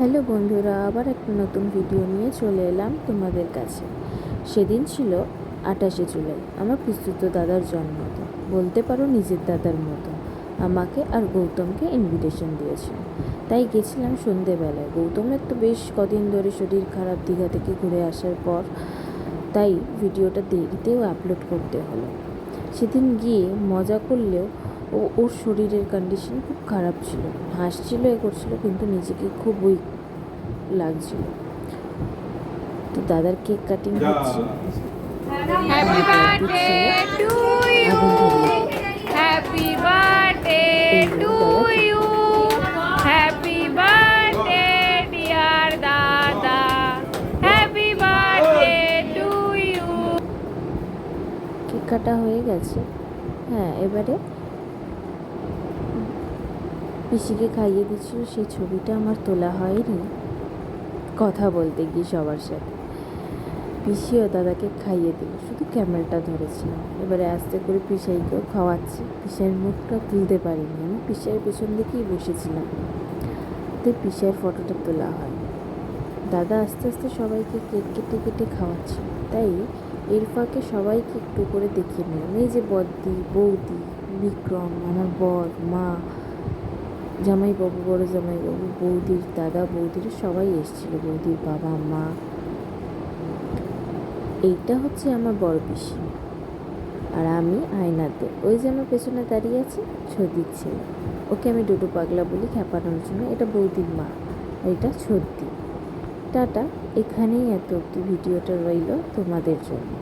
Hello বন্ধুরা, আবার একটা নতুন ভিডিও নিয়ে চলে এলাম তোমাদের কাছে। সেদিন ছিল 28শে জুলাই, আমার পিসতুতো দাদার জন্মদিন, বলতে পারো নিজের দাদার মতো। আমাকে আর গৌতমকে ইনভিটেশন দিয়েছিল, তাই গেছিলাম সন্ধেবেলায়। গৌতমের তো বেশ কদিন ধরে শরীর খারাপ, দীঘা থেকে ঘুরে আসার পর, তাই ভিডিওটা দেরিতেও আপলোড করতে হলো। সেদিন গিয়ে মজা করলেও ওর শরীরের কন্ডিশন খুব খারাপ ছিল, হাসছিল এ করছিল, কিন্তু নিজেকে খুব উইক লাগছিল। তো দাদার কেক কাটিং হচ্ছে। Happy birthday to you, happy birthday to you, happy birthday dear দাদা, happy birthday to you. Cake কাটা হয়ে গেছে। হ্যাঁ, এবারে পিসিকে খাইয়ে দিচ্ছিল, সেই ছবিটা আমার তোলা হয়নি কথা বলতে গিয়ে সবার সাথে। পিসিও দাদাকে খাইয়ে দিল, শুধু ক্যামেরাটা ধরেছিলাম। এবারে আস্তে করে পিসাইকেও খাওয়াচ্ছি। পিসাইয়ের মুখটা তুলতে পারিনি, আমি পিসাইয়ের পেছন দিকেই বসেছিলাম, তাই পিসাইয়ের ফটোটা তোলা হয়। দাদা আস্তে আস্তে সবাইকে কেক কেটে কেটে খাওয়াচ্ছে, তাই এর ফাঁকে সবাইকে একটু করে দেখিয়ে নিলাম। এই যে বদ্দি, বৌদি, বিক্রম, আমার বর, মা, জামাইবাবু, বড় জামাইবাবু, বৌদির দাদা, বৌদির সবাই এসেছিলো, বৌদির বাবা মা। এইটা হচ্ছে আমার বড় পিসি, আর আমি আয়নাতে। ওই যে আমার পেছনে দাঁড়িয়ে আছে ছদির ছেলে, ওকে আমি ডুডু পাগলা বলি খ্যাপানোর জন্য। এটা বৌদির মা, এটা ছদ্দি। টাটা, এখানেই এত অব্দি ভিডিওটা রইল তোমাদের জন্য।